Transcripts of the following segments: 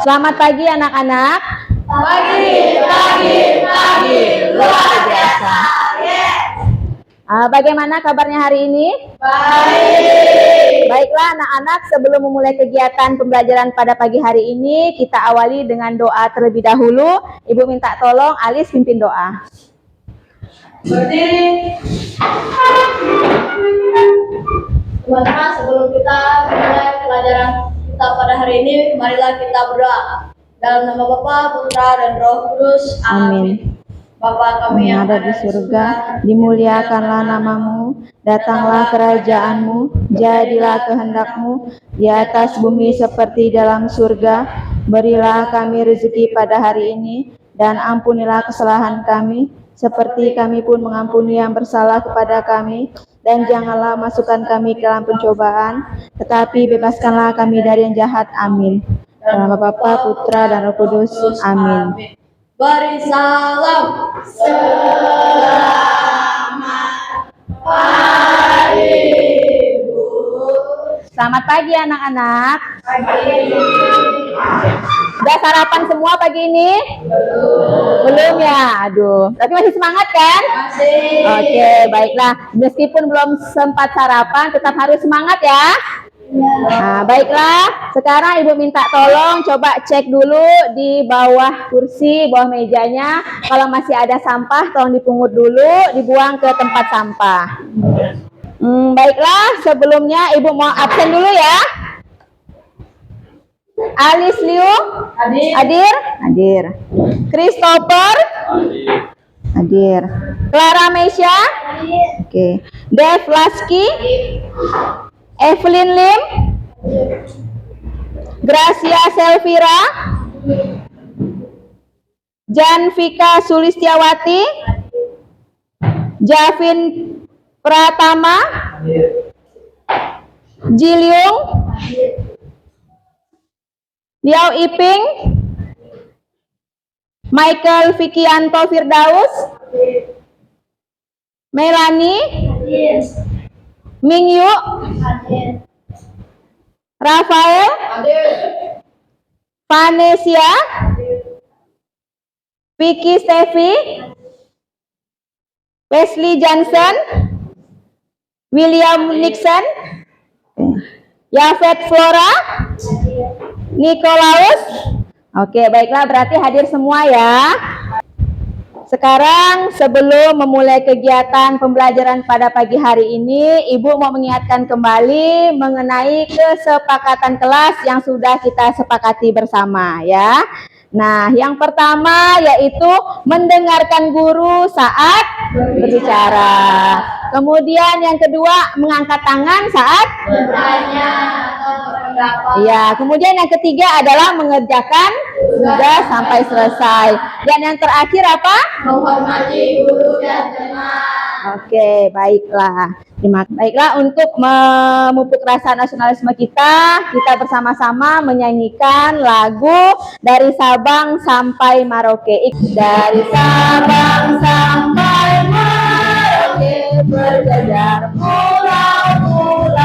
Selamat pagi anak-anak. Pagi, luar biasa. Bagaimana kabarnya hari ini? Baik. Baiklah anak-anak, sebelum memulai kegiatan pembelajaran pada pagi hari ini, kita awali dengan doa terlebih dahulu. Ibu minta tolong Alis pimpin doa. Berdiri. Teman-teman, sebelum kita mulai pelajaran kita pada hari ini, marilah kita berdoa. Dalam nama Bapa, Putra, dan Roh Kudus. Amin. Bapa kami yang ada di surga, dimuliakanlah namamu, datanglah kerajaanmu, jadilah kehendakmu di atas bumi seperti dalam surga. Berilah kami rezeki pada hari ini, dan ampunilah kesalahan kami, seperti kami pun mengampuni yang bersalah kepada kami. Dan janganlah masukkan kami ke dalam pencobaan, tetapi bebaskanlah kami dari yang jahat. Amin. Dalam nama Bapa, Putra, dan Roh Kudus. Amin. Beri salam. Selamat pagi, Bu. Selamat pagi anak-anak. Pagi. Udah sarapan semua pagi ini? Belum ya? Aduh, tapi masih semangat kan? Masih. Oke, baiklah. Meskipun belum sempat sarapan, tetap harus semangat ya. Nah, baiklah. Sekarang Ibu minta tolong coba cek dulu di bawah kursi, bawah mejanya. Kalau masih ada sampah, tolong dipungut dulu, dibuang ke tempat sampah. Baiklah, sebelumnya Ibu mau absen dulu ya. Alis Liu? Hadir? Hadir. Christopher? Hadir. Clara Meisha? Oke. Dev Laski? Evelyn Lim? Gracia Selvira? Janvika Sulistiawati? Javin Pratama? Jiliung? Liao Iping? Michael Vikianto Firdaus? Melanie? Mingyu? Rafael? Vanesia? Vicky Stevi? Wesley Johnson? William Nixon? Yafet Flora? Nikolaus? Oke, baiklah, berarti hadir semua ya. Sekarang sebelum memulai kegiatan pembelajaran pada pagi hari ini, Ibu mau mengingatkan kembali mengenai kesepakatan kelas yang sudah kita sepakati bersama ya. Nah, yang pertama yaitu mendengarkan guru saat berbicara. Kemudian yang kedua mengangkat tangan saat Bertanya atau berpendapat. ya, kemudian yang ketiga adalah mengerjakan tugas sampai selesai. Dan yang terakhir apa? Menghormati guru dan teman. Oke, baiklah. Baiklah, untuk memupuk rasa nasionalisme kita bersama-sama menyanyikan lagu Dari Sabang Sampai Merauke. Dari Sabang sampai Merauke, berjajar pulau-pulau,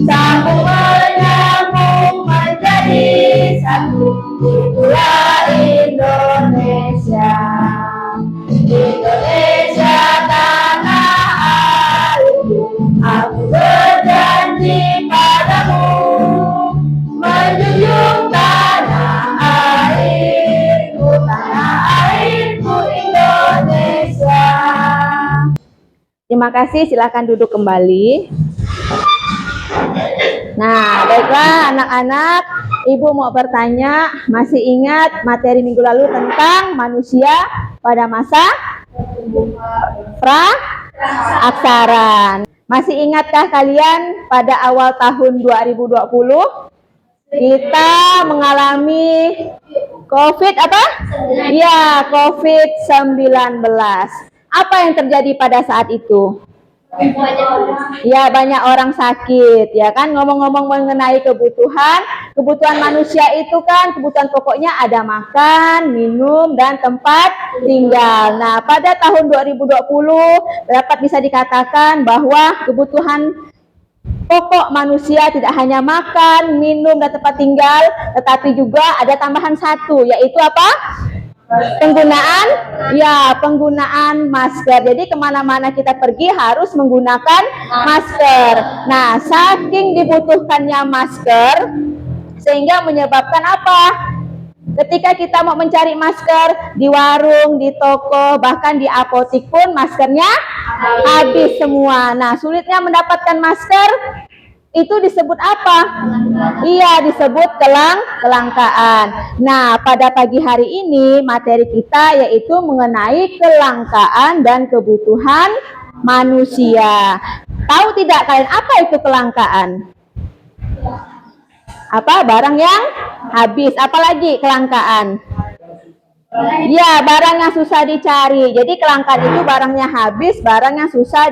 sambung menyambung menjadi satu, itulah Indonesia. Indonesia tanah airku, aku berjanji padamu, menjunjung tanah airku Indonesia. Terima kasih, silakan duduk kembali. Nah, baiklah anak-anak, Ibu mau bertanya, masih ingat materi minggu lalu tentang manusia pada masa pra-aksaran? Masih ingatkah kalian pada awal tahun 2020 kita mengalami COVID apa? Ya, COVID-19. Apa yang terjadi pada saat itu? Ya, banyak orang sakit, ya kan. Ngomong-ngomong mengenai kebutuhan manusia itu kan kebutuhan pokoknya ada makan, minum, dan tempat tinggal. Nah, pada tahun 2020 dapat bisa dikatakan bahwa kebutuhan pokok manusia tidak hanya makan, minum, dan tempat tinggal, tetapi juga ada tambahan satu, yaitu apa? Penggunaan masker. Jadi kemana-mana kita pergi harus menggunakan masker. Nah, saking dibutuhkannya masker, sehingga menyebabkan apa? Ketika kita mau mencari masker di warung, di toko, bahkan di apotik pun maskernya habis semua. Nah, sulitnya mendapatkan masker itu disebut apa? Iya, disebut kelangkaan. Nah, pada pagi hari ini materi kita yaitu mengenai kelangkaan dan kebutuhan manusia. Tahu tidak kalian apa itu kelangkaan? Apa? Barang yang habis. Apalagi kelangkaan? Ya, barang yang susah dicari. Jadi kelangkaan itu barangnya habis, barang yang susah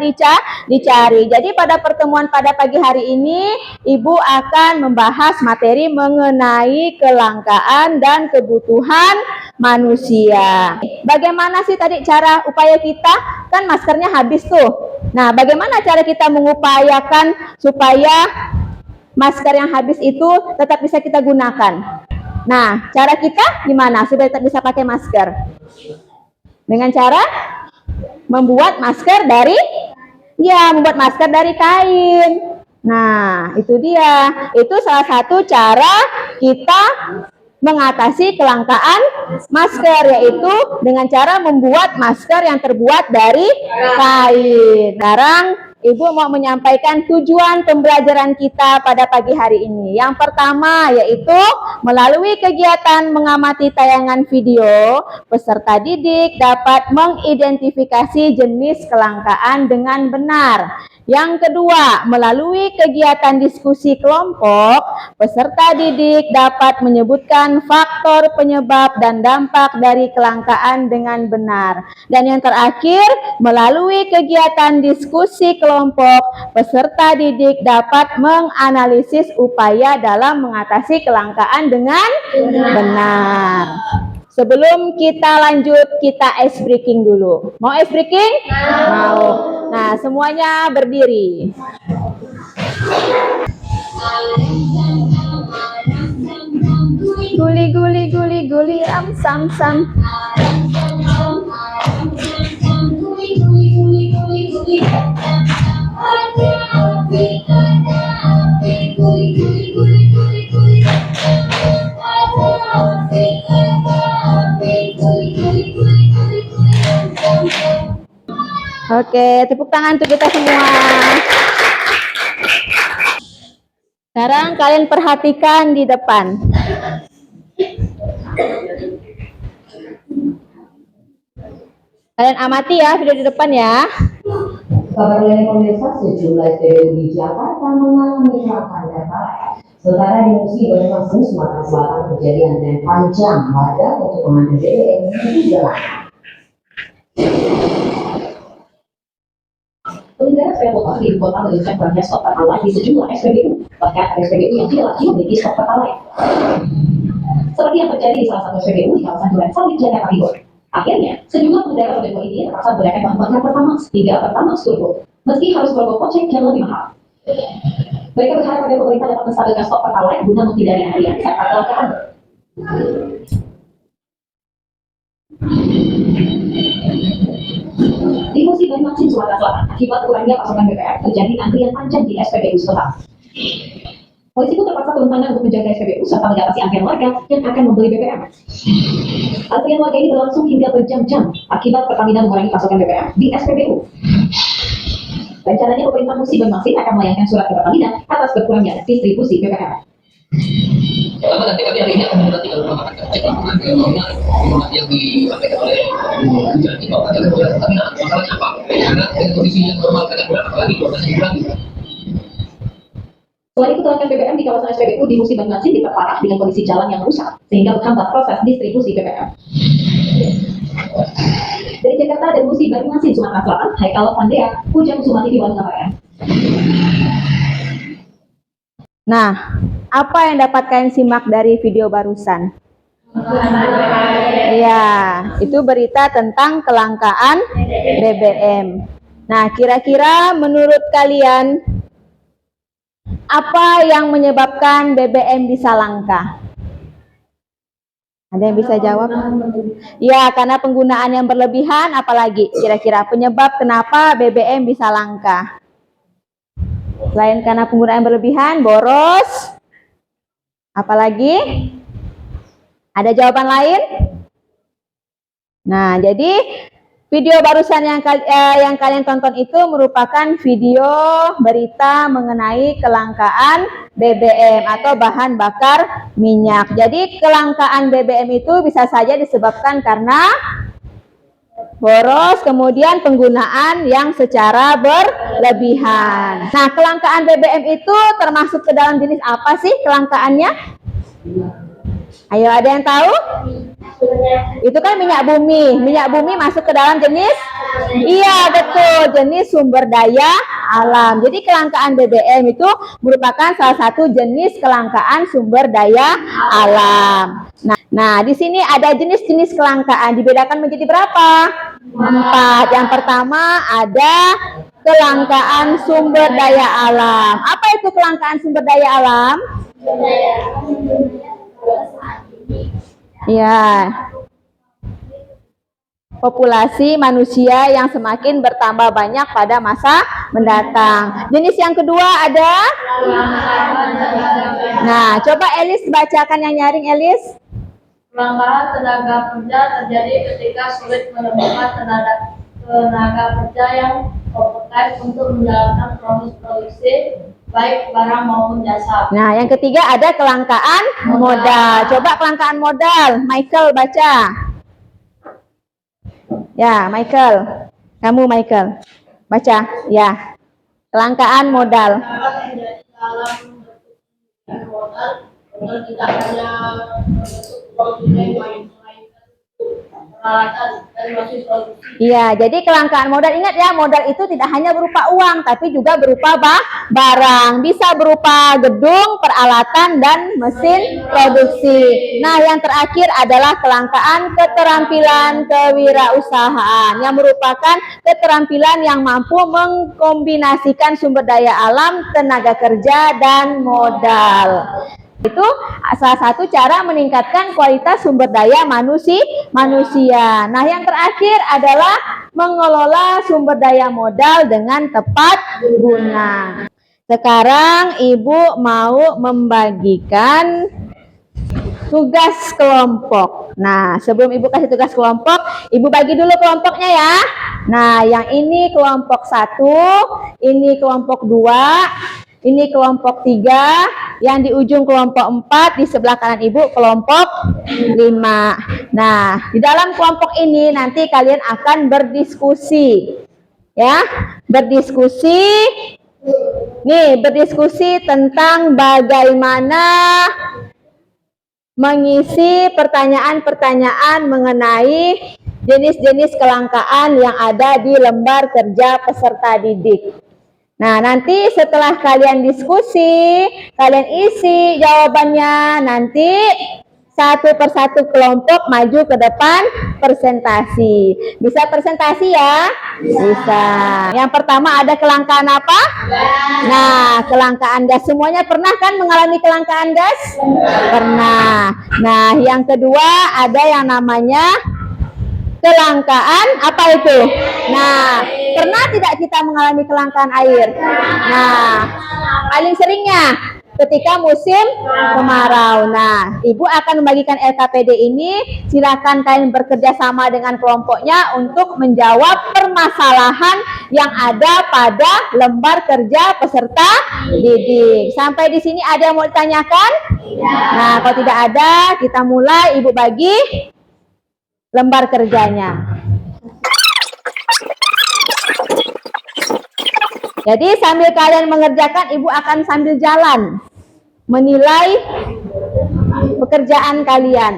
dicari. Jadi pada pertemuan pada pagi hari ini, Ibu akan membahas materi mengenai kelangkaan dan kebutuhan manusia. Bagaimana sih tadi cara upaya kita? Kan maskernya habis tuh. Nah, bagaimana cara kita mengupayakan supaya masker yang habis itu tetap bisa kita gunakan? Nah, cara kita gimana supaya tetap bisa pakai masker? Dengan cara membuat masker dari kain. Nah, itu dia. Itu salah satu cara kita mengatasi kelangkaan masker, yaitu dengan cara membuat masker yang terbuat dari kain. Sekarang Ibu mau menyampaikan tujuan pembelajaran kita pada pagi hari ini. Yang pertama yaitu melalui kegiatan mengamati tayangan video, peserta didik dapat mengidentifikasi jenis kelangkaan dengan benar. Yang kedua, melalui kegiatan diskusi kelompok, peserta didik dapat menyebutkan faktor penyebab dan dampak dari kelangkaan dengan benar. Dan yang terakhir, melalui kegiatan diskusi kelompok, peserta didik dapat menganalisis upaya dalam mengatasi kelangkaan dengan benar. Sebelum kita lanjut, kita ice breaking dulu. Mau ice breaking? Mau. Nah, semuanya berdiri. Guli guli guli guli ram sam sam. Oke, tepuk tangan untuk kita semua. Sekarang kalian perhatikan di depan. Kalian amati ya video di depan ya. Kabar dari pemirsa, sejumlah SPBU di Jakarta mengalami kelangkaan Pertalite. Sementara di Musi Banyumasin, Sumatera Selatan terjadi antrian panjang warga untuk mengambil BBM di jalan. Pengendara sepeda motor di ibu kota menunjukkan kurangnya stok Pertalite di sejumlah SPBU. Bahkan ada SPBU yang tidak lagi memiliki stok Pertalite. Seperti yang terjadi di salah satu SPBU di kawasan Duren Sawit, Jakarta Timur. Akhirnya, sejumlah pengendara roda dua ini terpaksa menggunakan bahan bakar Pertamax hingga Pertamax turbo, meski harus merogoh kocek yang lebih mahal. Mereka berharap agar pemerintah dapat menstabilkan stok Pertalite guna menghindari antrian serta kelangkaan. Di Musi Banyumasin, Sumatera Selatan, akibat kurangnya pasokan BBM, terjadi antrian panjang di SPBU setempat. Polisi pun terpaksa turun tangan untuk menjaga SPBU serta mengatasi antrian warga yang akan membeli BBM. Antrian warga ini berlangsung hingga berjam-jam akibat Pertamina mengurangi pasokan BBM di SPBU. Rencananya pemerintah Musi Banyumasin akan melayangkan surat ke Pertamina atas berkurangnya distribusi BBM. Pertama nanti kami hari ini akan menanti beberapa informasi yang disampaikan oleh Bupati bahwa ada Pertamina. Masalahnya apa? Karena dengan kondisi yang normal kadang berapa lagi 12 bulan. Selain itu, kelangkaan BBM di kawasan SPBU di Musi Banyumasin diperparah dengan kondisi jalan yang rusak sehingga menghambat proses distribusi BBM. Dari Jakarta dan Musi Banyumasin, Sumatera Selatan, Haikal Pandea, Ujang Suma TV mengabarkan. Nah, apa yang dapat kalian simak dari video barusan? Iya, itu berita tentang kelangkaan BBM. Nah, kira-kira menurut kalian Apa yang menyebabkan BBM bisa langka? Ada yang bisa jawab? Ya, karena penggunaan yang berlebihan, apalagi kira-kira penyebab kenapa BBM bisa langka? Selain karena penggunaan yang berlebihan, boros, apalagi? Ada jawaban lain? Nah, jadi video barusan yang kalian tonton itu merupakan video berita mengenai kelangkaan BBM atau bahan bakar minyak. Jadi kelangkaan BBM itu bisa saja disebabkan karena boros, kemudian penggunaan yang secara berlebihan. Nah, kelangkaan BBM itu termasuk ke dalam jenis apa sih kelangkaannya? Ayo, ada yang tahu? Itu kan minyak bumi. Minyak bumi masuk ke dalam jenis? Iya, betul. Jenis sumber daya alam. Jadi kelangkaan BBM itu merupakan salah satu jenis kelangkaan sumber daya alam. Nah, di sini ada jenis-jenis kelangkaan. Dibedakan menjadi berapa? 4. Yang pertama ada kelangkaan sumber daya alam. Apa itu kelangkaan sumber daya alam? Ya, populasi manusia yang semakin bertambah banyak pada masa mendatang. Jenis yang kedua ada? Nah, coba Elis bacakan yang nyaring, Elis. Kelangkaan tenaga kerja terjadi ketika sulit menemukan tenaga kerja yang kompeten untuk menjalankan proses produksi baik barang maupun jasa. Nah, yang ketiga ada kelangkaan modal. Coba kelangkaan modal, Michael baca. Ya, Michael. Kamu Michael. Baca. Ya. Kelangkaan modal. Dalam modal tidak hanya peralatan dan masih produksi. Iya, jadi kelangkaan modal, ingat ya, modal itu tidak hanya berupa uang, tapi juga berupa barang. Bisa berupa gedung, peralatan, dan mesin produksi. Nah, yang terakhir adalah kelangkaan keterampilan kewirausahaan, yang merupakan keterampilan yang mampu mengkombinasikan sumber daya alam, tenaga kerja, dan modal. Itu salah satu cara meningkatkan kualitas sumber daya manusia. Nah, yang terakhir adalah mengelola sumber daya modal dengan tepat guna. Sekarang Ibu mau membagikan tugas kelompok. Nah, sebelum Ibu kasih tugas kelompok, Ibu bagi dulu kelompoknya ya. Nah, yang ini kelompok 1, ini kelompok 2, ini kelompok 3, yang di ujung kelompok 4, di sebelah kanan Ibu kelompok 5. Nah, di dalam kelompok ini nanti kalian akan berdiskusi. Ya, berdiskusi. Nih, berdiskusi tentang bagaimana mengisi pertanyaan-pertanyaan mengenai jenis-jenis kelangkaan yang ada di lembar kerja peserta didik. Nah, nanti setelah kalian diskusi, kalian isi jawabannya, nanti satu persatu kelompok maju ke depan presentasi. Bisa presentasi ya? Bisa. Yang pertama ada kelangkaan apa? Nah, kelangkaan gas. Semuanya pernah kan mengalami kelangkaan gas? Pernah. Nah, yang kedua ada yang namanya kelangkaan apa itu? Nah, pernah tidak kita mengalami kelangkaan air? Nah, paling seringnya ketika musim kemarau. Nah, Ibu akan membagikan LKPD ini. Silakan kalian bekerja sama dengan kelompoknya untuk menjawab permasalahan yang ada pada lembar kerja peserta didik. Sampai di sini ada yang mau ditanyakan? Nah, kalau tidak ada, kita mulai. Ibu bagi lembar kerjanya. Jadi sambil kalian mengerjakan, Ibu akan sambil jalan menilai pekerjaan kalian.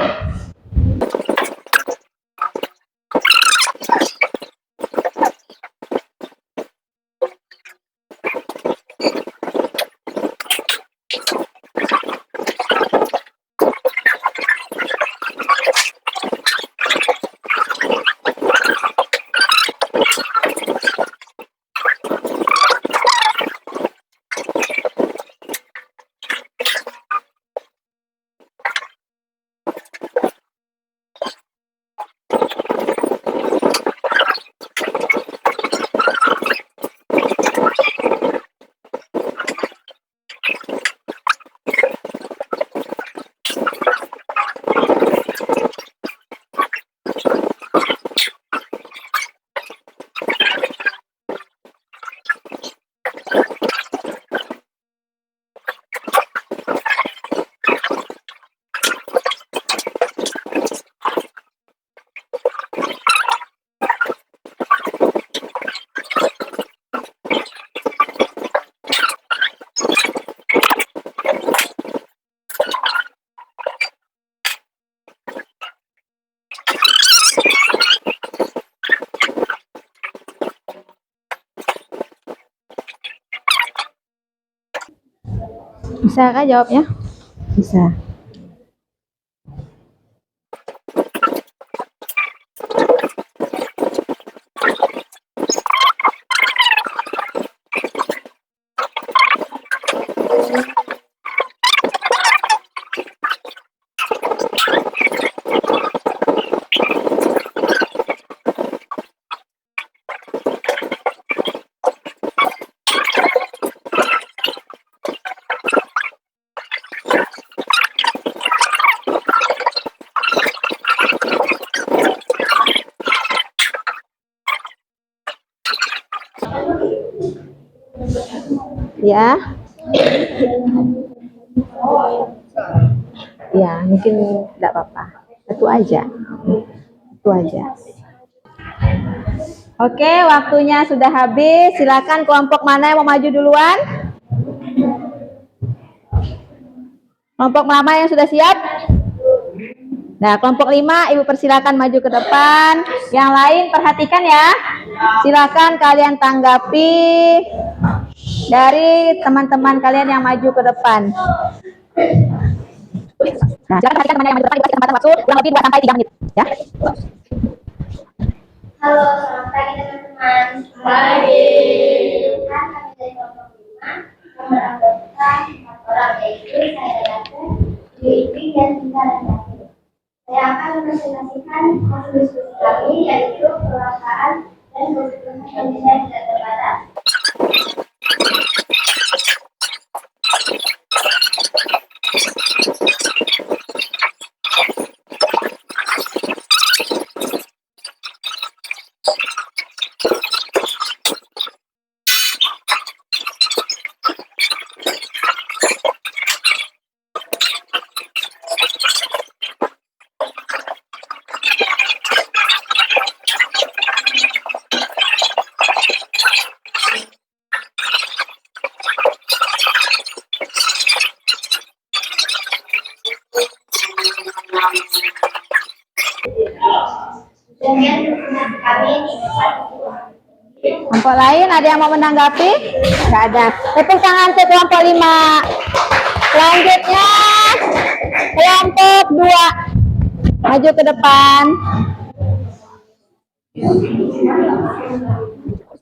Bisa kah jawabnya? Bisa. Ya. Ya, mungkin enggak apa-apa. Itu aja. Itu aja. Oke, waktunya sudah habis. Silakan kelompok mana yang mau maju duluan? Kelompok mana yang sudah siap? Nah, kelompok 5, Ibu persilakan maju ke depan. Yang lain perhatikan ya. Silakan kalian tanggapi dari teman-teman kalian yang maju ke depan. Nah, silakan perhatikan teman yang maju ke depan, dikasih kesempatan waktu kurang lebih 2 sampai 3 menit, ya. Halo, selamat pagi teman-teman. Pagi. Kami dari kelompok 5 yang beranggotakan 4 orang, yaitu saya Dayatun, Dwi Iping, dan Tinggal dan David. Saya akan mempresentasikan hasil diskusi kami, yaitu perasaan dan kebutuhan Indonesia tidak terbatas. Demikian presentasi kami di Kelompok lain ada yang mau menanggapi? Enggak ada. Tepuk tangan untuk kelompok 5. Selanjutnya kelompok 2. Maju ke depan.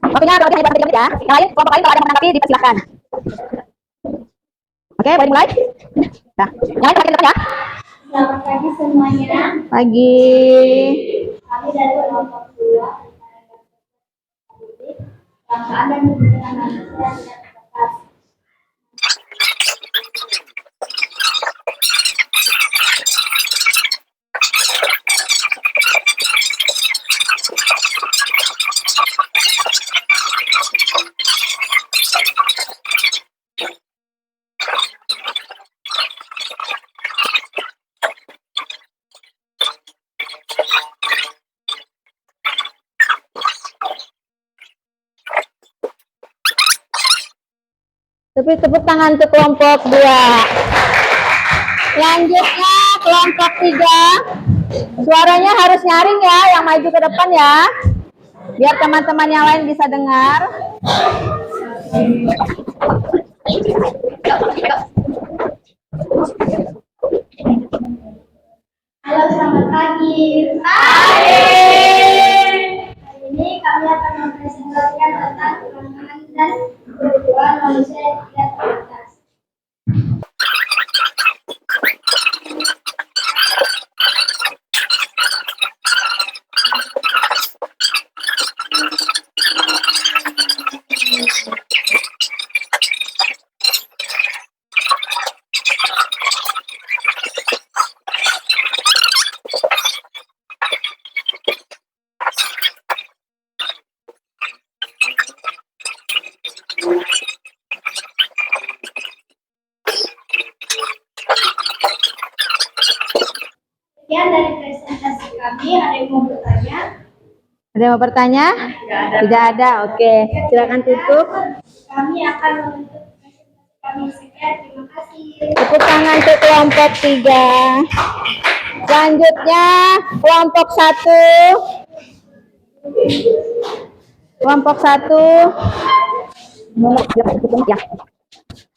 Waktunya kalau hanya 3 menit ya. Yang lain, kelompok lain kalau ada yang menanggapi dipersilakan. Oke, boleh mulai? Nah, yang lain perhatikan ya. Selamat pagi semuanya. Pagi. Kami dari kelompok 2 perasaan dan kebutuhan manusia tidak terbatas. Tepuk tangan untuk kelompok 2. Selanjutnya kelompok 3. Suaranya harus nyaring ya, yang maju ke depan ya. Biar teman-teman yang lain bisa dengar. Halo, selamat pagi. Pagi. Hari ini kami akan mempresentasikan tentang keramahan dan kebutuhan manusia yang tidak terbatas. Sekian dari presentasi kami. Ada yang mau bertanya? Ada yang mau bertanya? Tidak ada. Oke, silakan tutup. Kami akan menutup presentasi kami. Sekian, terima kasih. Tepuk tangan untuk kelompok 3. Selanjutnya kelompok 1. Kelompok 1. Ya.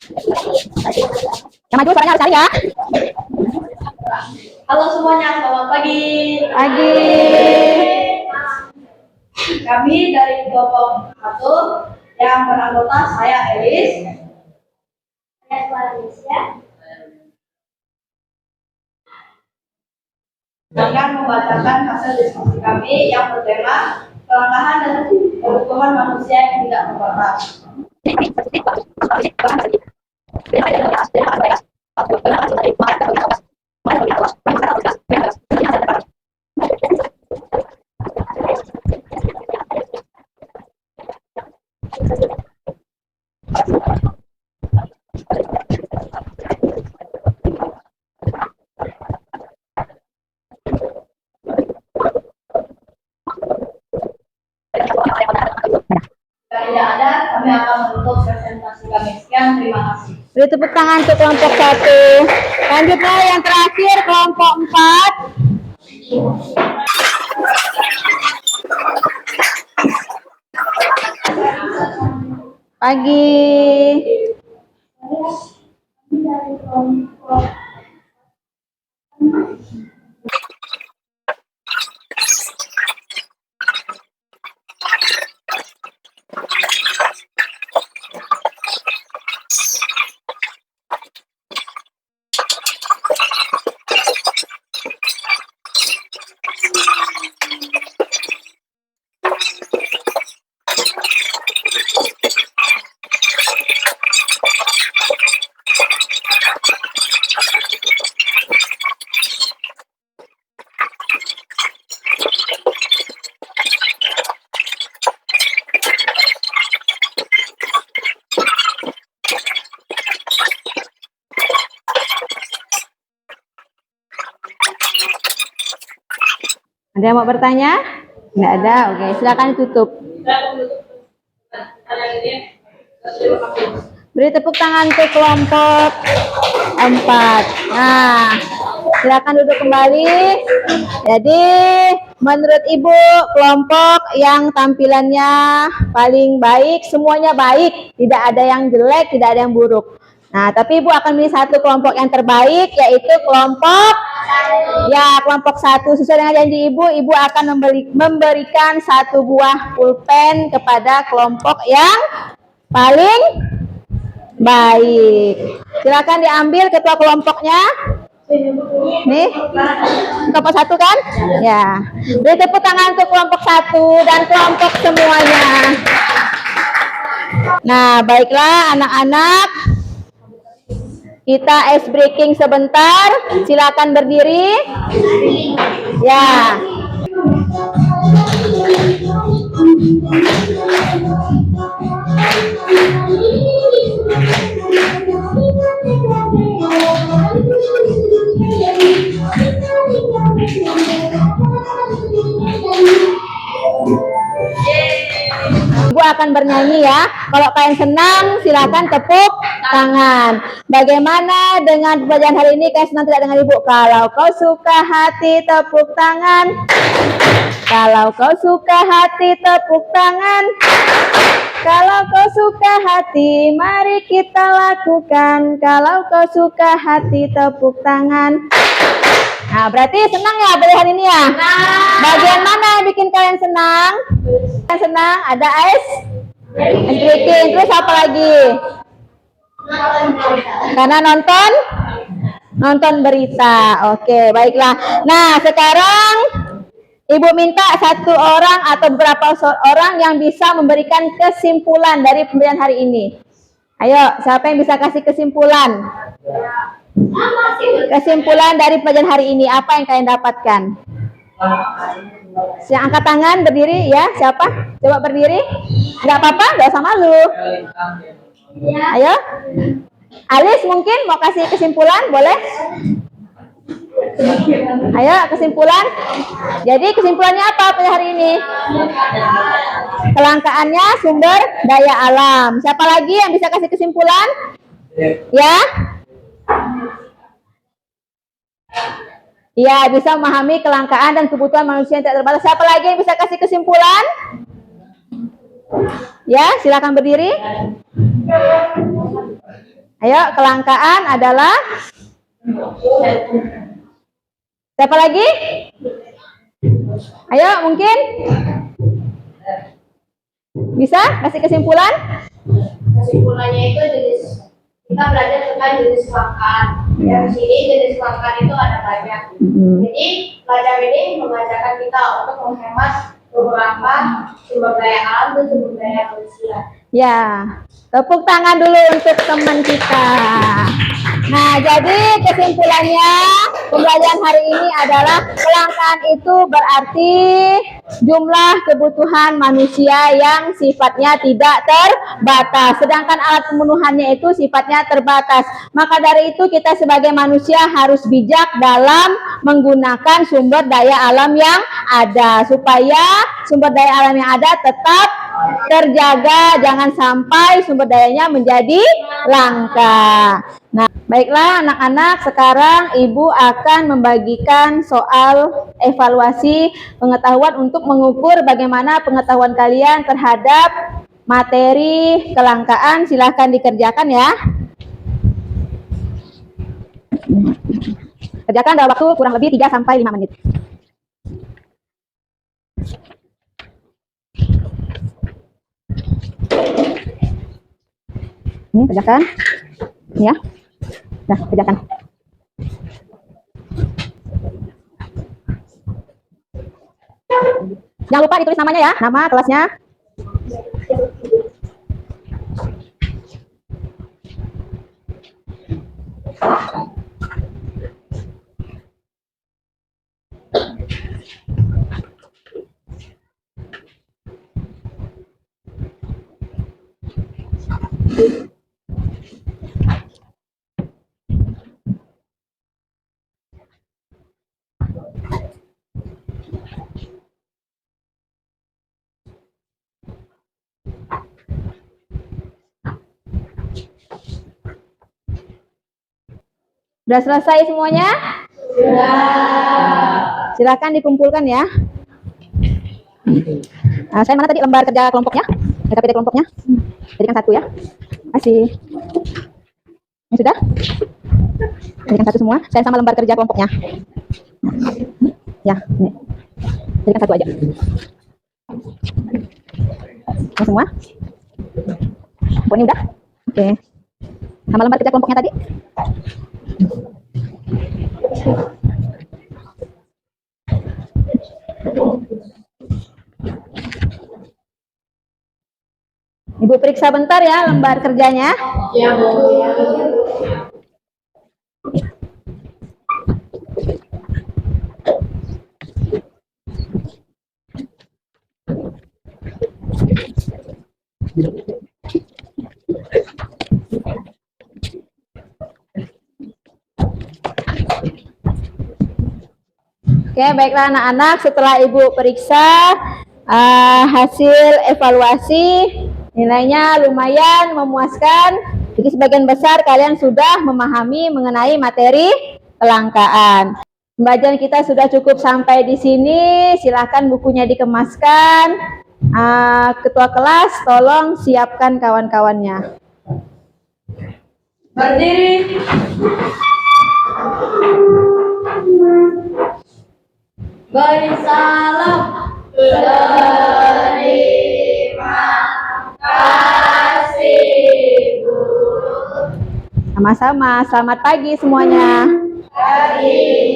Yang maju suaranya harus cari ya. Halo semuanya, selamat pagi. Pagi. Kami dari kelompok 1 yang beranggota saya Elis, Saya Valencia. akan membacakan hasil diskusi kami yang bertema kelangkaan dan kebutuhan manusia yang tidak terbatas. Jika tidak ada, kami akan menutup presentasi kami. Sekian, terima kasih. Beri tepuk tangan untuk kelompok 1. Lanjutnya yang terakhir kelompok 4. Pagi. Kami dari kelompok Ada yang mau bertanya? Nggak ada. Oke, silakan ditutup. Beri tepuk tangan untuk kelompok 4. Nah, silakan duduk kembali. Jadi, menurut Ibu, kelompok yang tampilannya paling baik, semuanya baik. Tidak ada yang jelek, tidak ada yang buruk. Nah, tapi Ibu akan memilih satu kelompok yang terbaik, yaitu kelompok kelompok 1. Sesuai dengan janji Ibu, Ibu akan memberikan 1 buah pulpen kepada kelompok yang paling baik. Silakan diambil ketua kelompoknya. Nih, kelompok 1 kan? Ya. Beri tepuk tangan untuk kelompok 1 dan kelompok semuanya. Nah, baiklah anak-anak. Kita ice breaking sebentar. Silakan berdiri. Ya. Ibu akan bernyanyi ya. Kalau kalian senang, silakan tepuk tangan. Bagaimana dengan pembelajaran hari ini? Kalian senang tidak dengan Ibu? Kalau kau suka hati, tepuk tangan. Kalau kau suka hati, tepuk tangan. Kalau kau suka hati, mari kita lakukan. Kalau kau suka hati, tepuk tangan. Nah, berarti senang ya belajar ini ya? Bagian mana yang bikin kalian senang? Kalian senang? Ada ice breaking. Terus apa lagi? Karena nonton berita. Oke, baiklah. Nah, sekarang Ibu minta 1 orang atau beberapa orang yang bisa memberikan kesimpulan dari pembelajaran hari ini. Ayo, siapa yang bisa kasih kesimpulan? Kesimpulan dari pelajaran hari ini, apa yang kalian dapatkan? Yang angkat tangan, berdiri ya, siapa? Coba berdiri. Nggak apa-apa, nggak usah malu. Ayo. Alis mungkin mau kasih kesimpulan, boleh? Ayo, kesimpulan. Jadi kesimpulannya apa pada hari ini? Kelangkaannya sumber daya alam. Siapa lagi yang bisa kasih kesimpulan? Ya? Ya, bisa memahami kelangkaan dan kebutuhan manusia yang tidak terbatas. Siapa lagi yang bisa kasih kesimpulan? Ya, silakan berdiri. Ayo, kelangkaan adalah siapa lagi? Ayo, mungkin bisa kasih kesimpulan? Kesimpulannya itu jenis kita belajar tentang jenis kelangkaan. Yang di sini jenis kelangkaan itu ada banyak. Jadi pelajar ini mengajarkan kita untuk menghemat beberapa sumber daya alam dan sumber daya manusia. Ya, tepuk tangan dulu untuk teman kita. Nah, jadi kesimpulannya pembelajaran hari ini adalah kelangkaan itu berarti jumlah kebutuhan manusia yang sifatnya tidak terbatas. Sedangkan alat pemenuhannya itu sifatnya terbatas. Maka dari itu kita sebagai manusia harus bijak dalam menggunakan sumber daya alam yang ada. Supaya sumber daya alam yang ada tetap terjaga, jangan sampai sumber dayanya menjadi langka. Nah, baiklah anak-anak, sekarang Ibu akan membagikan soal evaluasi pengetahuan untuk mengukur bagaimana pengetahuan kalian terhadap materi kelangkaan. Silahkan dikerjakan ya. Kerjakan dalam waktu kurang lebih 3-5 menit. Ini kerjakan, ya. Nah, kerjakan. Jangan lupa ditulis namanya ya, nama kelasnya. Sudah selesai semuanya? Sudah. Silakan dikumpulkan ya. Nah, saya mana tadi lembar kerja kelompoknya? KPD kelompoknya? Jadikan 1 ya. Kasih. Ini sudah? Jadikan 1 semua. Saya sama lembar kerja kelompoknya. Ya, ini. Jadikan 1 aja. Ini semua? Oh, ini udah? Oke. Sama lembar kerja kelompoknya tadi? Ibu periksa bentar ya lembar kerjanya. Ya, Bu. Oke, baiklah anak-anak, setelah Ibu periksa hasil evaluasi, nilainya lumayan memuaskan. Jadi sebagian besar kalian sudah memahami mengenai materi kelangkaan. Pembelajaran kita sudah cukup sampai di sini. Silakan bukunya dikemaskan. Ketua kelas, tolong siapkan kawan-kawannya. Berdiri. Beri salam. Terima kasih, Bu. Sama-sama, selamat pagi semuanya. Pagi.